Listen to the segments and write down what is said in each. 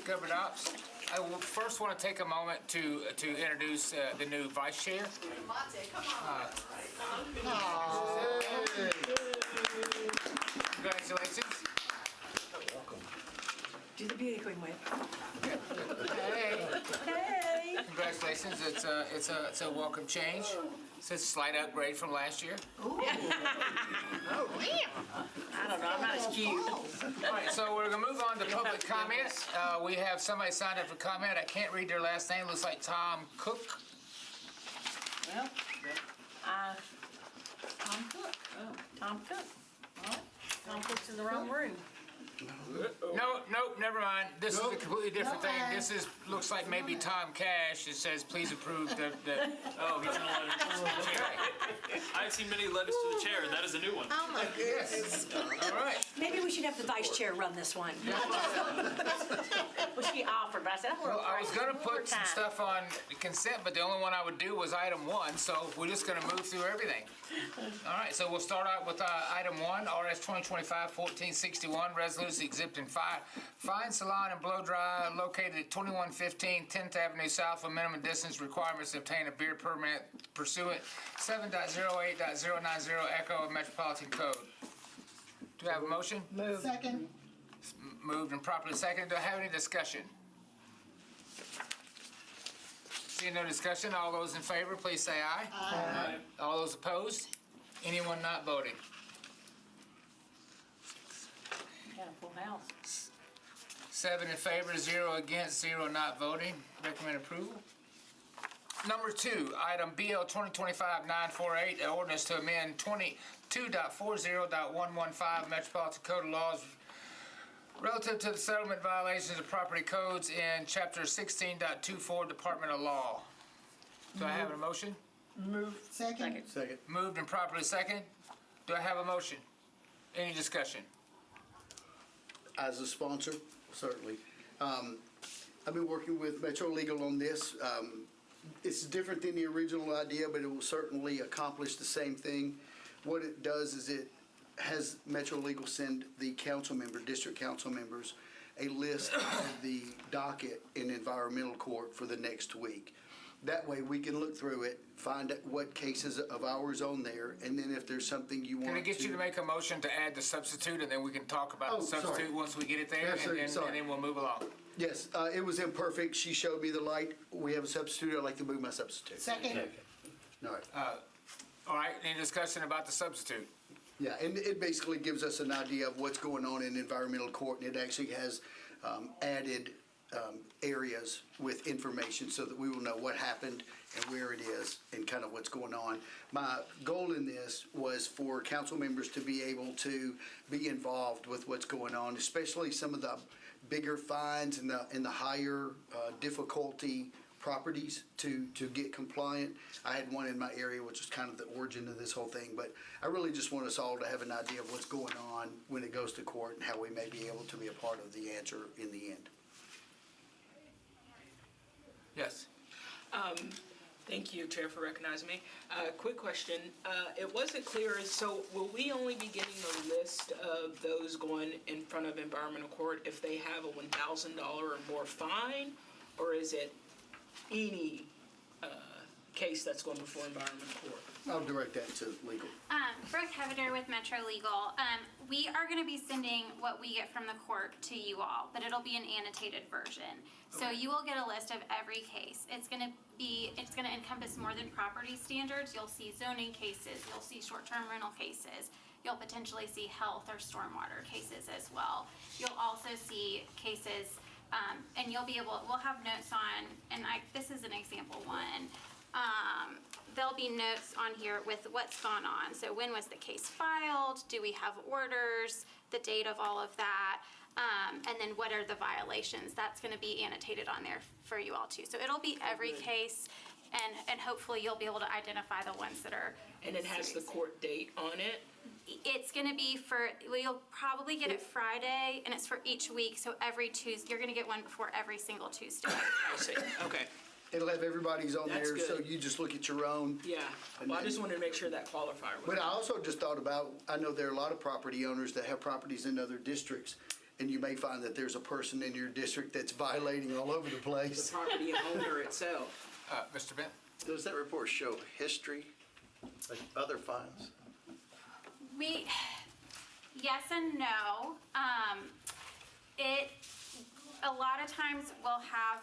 Government Ops. I will first want to take a moment to introduce the new vice chair. Congratulations. Do the beauty queen wave. Hey. Hey. Congratulations. It's a welcome change. It's a slight upgrade from last year. I don't know, I'm not as cute. All right, so we're gonna move on to public comments. We have somebody signed up for comment. I can't read their last name. Looks like Tom Cook. Well, Tom Cook. Oh, Tom Cook. All right. Tom Cook's in the wrong room. Nope, never mind. This is a completely different thing. This looks like maybe Tom Cash. It says, please approve the Oh, he's in a letter to the chair. I've seen many letters to the chair. That is a new one. Oh my goodness. all right. Maybe we should have the vice chair run this one. Well, she offered, but I said, Well, I was gonna put some stuff on consent, but the only one I would do was item 1, so we're just gonna move through everything. All right, so we'll start out with item 1, RS 2025-1461, resolution exempting fine salon and blow dry located at 2115 10th Avenue South with minimum distance requirements to obtain a beer permit pursuant 7.08.090 Echo of Metropolitan Code. Do I have a motion? move. Second. Moved and properly seconded. Do I have any discussion? Seeing no discussion, all those in favor, please say aye. Aye. All those opposed? Anyone not voting? Got a full house. 7 in favor, 0 against, 0 not voting. Recommend approval. Number 2, item BL 2025-948, an ordinance to amend 22.40.115 Metropolitan Code of Laws relative to the settlement violations of property codes in Chapter 16.24 Department of Law. Do I have a motion? Move. Second. Second. Moved and properly seconded. Do I have a motion? Any discussion? As a sponsor, certainly. I've been working with Metro Legal on this. It's different than the original idea, but it will certainly accomplish the same thing. What it does is it has Metro Legal send the district council members, a list of the docket in environmental court for the next week. That way we can look through it, find out what cases of ours on there, and then if there's something you want to... Can I get you to make a motion to add the substitute, and then we can talk about the substitute sorry. once we get it there, and then we'll move along. Yes, it was imperfect. She showed me the light. We have a substitute. I'd like to move my substitute. Second. All right. All right, any discussion about the substitute? Yeah, and it basically gives us an idea of what's going on in environmental court, and it actually has added areas with information so that we will know what happened and where it is and kind of what's going on. My goal in this was for council members to be able to be involved with what's going on, especially some of the bigger fines and the higher difficulty properties to get compliant. I had one in my area, which was kind of the origin of this whole thing, but I really just want us all to have an idea of what's going on when it goes to court and how we may be able to be a part of the answer in the end. Yes. Thank you, Chair, for recognizing me. Quick question. It wasn't clear, so will we only be getting a list of those going in front of environmental court if they have a $1,000 or more fine, or is it any case that's going before environmental court? I'll direct that to legal. Brooke Heveter with Metro Legal. We are going to be sending what we get from the court to you all, but it'll be an annotated version. So you will get a list of every case. It's going to encompass more than property standards. You'll see zoning cases. You'll see short-term rental cases. You'll potentially see health or stormwater cases as well. You'll also see cases, and you'll be able. We'll have notes on, and this is an example one. There'll be notes on here with what's gone on. So when was the case filed? Do we have orders? The date of all of that. And then what are the violations? That's going to be annotated on there for you all too. So it'll be every case, and hopefully you'll be able to identify the ones that are. And it has the court date on it? It's going to be you'll probably get it Friday, and it's for each week. So every Tuesday, you're going to get one before every single Tuesday. I see, okay. It'll have everybody's on That's there, good. so you just look at your own. Yeah, well, I just wanted to make sure that qualifier was. But I also just thought about, I know there are a lot of property owners that have properties in other districts, and you may find that there's a person in your district that's violating all over the The place. property owner itself. Mr. Bent? Does that report show history, like other fines? Yes and no. A lot of times we'll have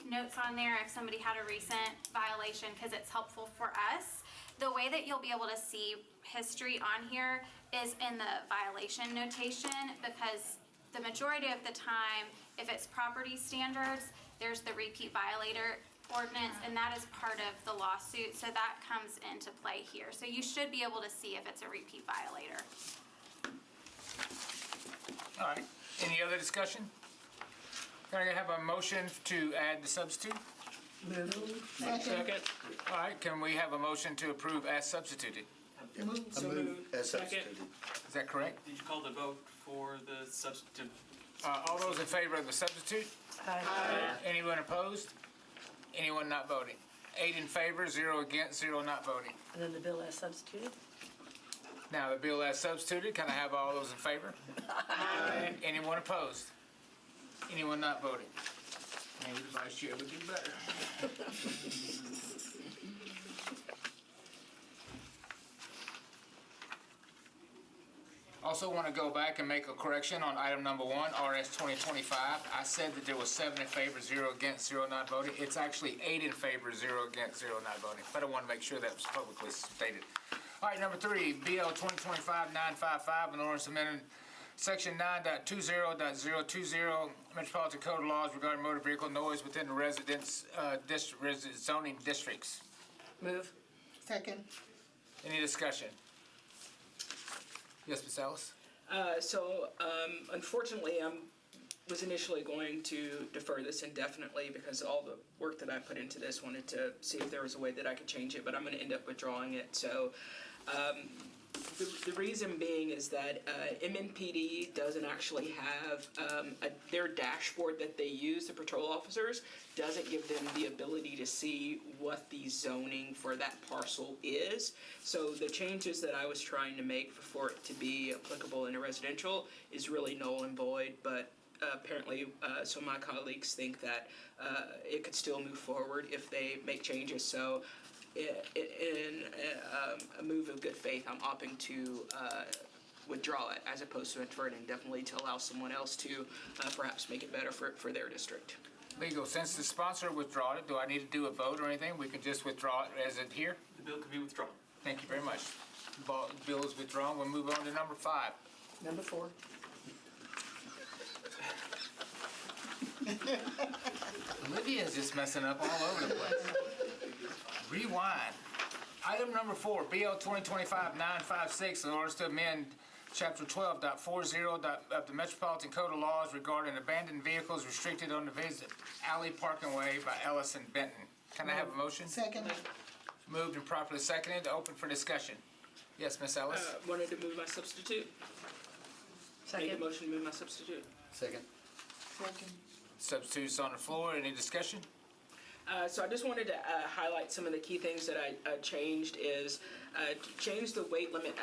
notes on there if somebody had a recent violation, because it's helpful for us. The way that you'll be able to see history on here is in the violation notation, because the majority of the time, if it's property standards, there's the repeat violator ordinance, and that is part of the lawsuit, so that comes into play here. So you should be able to see if it's a repeat violator. All right, any other discussion? Can I have a motion to add the substitute? Second. All right, can we have a motion to approve as substituted? I So move moved. as Second. substituted. Is that correct? Did you call the vote for the substitute? All those in favor of the substitute? Anyone opposed? Anyone not voting? 8 in favor, 0 against, 0 not voting. And then the bill as substituted? Now, the bill as substituted, can I have all those in favor? Anyone opposed? Anyone not voting? Maybe the vice chair would do better. Also want to go back and make a correction on item number 1, RS 2025. I said that there was 7 in favor, 0 against, 0 not voting. It's actually 8 in favor, 0 against, 0 not voting. But I want to make sure that was publicly stated. All right, number 3, BL 2025-955, an ordinance amending Section 9.20.020 Metropolitan Code of Laws regarding motor vehicle noise within the residence zoning districts. Move. Second. Any discussion? Yes, Ms. Ellis? Unfortunately, I was initially going to defer this indefinitely because all the work that I put into this, wanted to see if there was a way that I could change it, but I'm going to end up withdrawing it. So the reason being is that MNPD doesn't actually have their dashboard that they use, the patrol officers, doesn't give them the ability to see what the zoning for that parcel is. So the changes that I was trying to make for it to be applicable in a residential is really null and void, but apparently some of my colleagues think that it could still move forward if they make changes. So in a move of good faith, I'm opting to withdraw it as opposed to defer it indefinitely to allow someone else to perhaps make it better for their district. Legal, since the sponsor withdrew it, do I need to do a vote or anything? We can just withdraw it as it here? The bill can be withdrawn. Thank you very much. Bill is withdrawn. We'll move on to number 5. Number 4. Olivia's just messing up all over the place. Rewind. Item number 4, BL 2025-956, in order to amend Chapter 12.40 of the Metropolitan Code of Laws regarding abandoned vehicles restricted on the Visit Alley Parking Way by Ellis and Benton. Can I have a motion? Second. Moved and properly seconded. Open for discussion. Yes, Ms. Ellis? Wanted to move my substitute. Make a Second. motion to move my substitute. Second. Second. Substitutes on the floor. Any discussion? So I just wanted to highlight some of the key things that I changed is change the weight limit,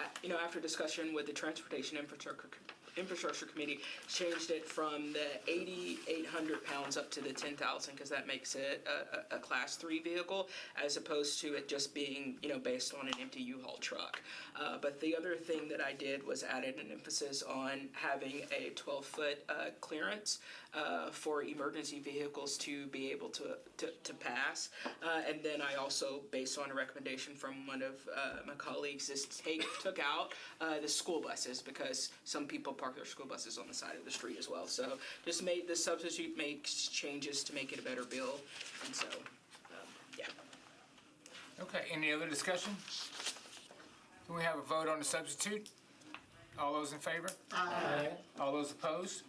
after discussion with the Transportation Infrastructure Committee, changed it from the 8,800 pounds up to the 10,000 because that makes it a Class 3 vehicle as opposed to it just being, based on an empty U-Haul truck. But the other thing that I did was added an emphasis on having a 12-foot clearance for emergency vehicles to be able to pass. And then I also, based on a recommendation from one of my colleagues, took out the school buses because some people park their school buses on the side of the street as well. So just made the substitute makes changes to make it a better bill. And so, yeah. Okay, any other discussion? Can we have a vote on the substitute? All those in favor? Aye. All those opposed?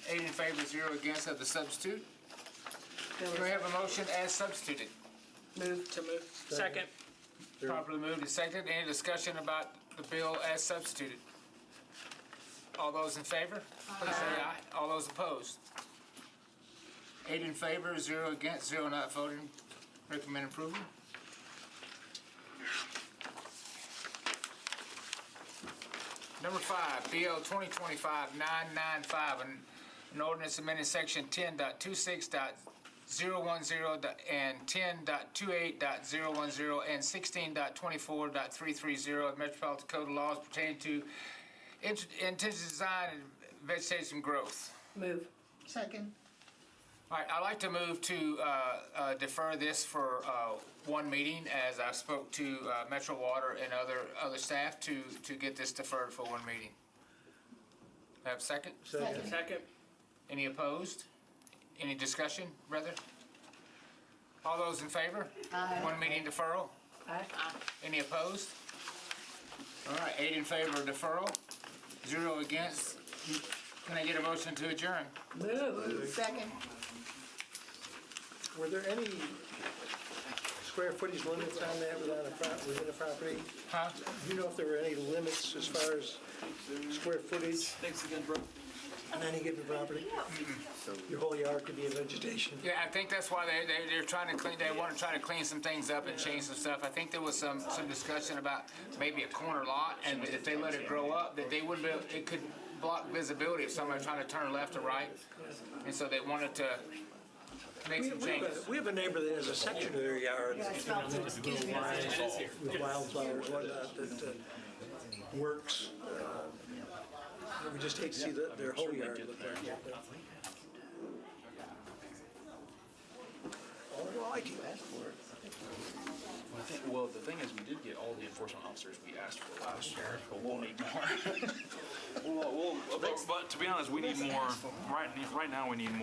8 in favor, 0 against of the substitute. Can we have a motion as substituted? Move. To move. Second. Properly moved and seconded. Any discussion about the bill as substituted? All those in favor? Please say aye. All those opposed? 8 in favor, 0 against, 0 not voting. Recommend approval. Number 5, BL 2025-995, an ordinance amending section 10.26.010 and 10.28.010 and 16.24.330 of Metropolitan Code of Laws pertaining to intensive design and vegetation growth. Move. Second. All right, I'd like to move to defer this for one meeting, as I spoke to Metro Water and other staff to get this deferred for one meeting. Have a second? Second. Any opposed? Any discussion, rather? All those in favor? Aye. One meeting deferral? Aye. Any opposed? All right, 8 in favor of deferral, 0 against. Can I get a motion to adjourn? Move. Second. Were there any square footage limits on that within a property? Huh? Do you know if there were any limits as far as square footage Thanks again, bro. on any given property? Your whole yard could be in vegetation. Yeah, I think that's why they're trying to clean, they want to try to clean some things up and change some stuff. I think there was some discussion about maybe a corner lot, and if they let it grow up, that they wouldn't be able, it could block visibility if somebody's trying to turn left or right. And so they wanted to make some changes. We have a neighbor that has a section of their yard Excuse me. with wildflowers, whatnot, that works. We just hate to see their whole yard look like that. Well, I can ask for it. Well, the thing is, we did get all the enforcement officers we asked for last year, but we'll need more. But to be honest, we need more. Right now, we need more.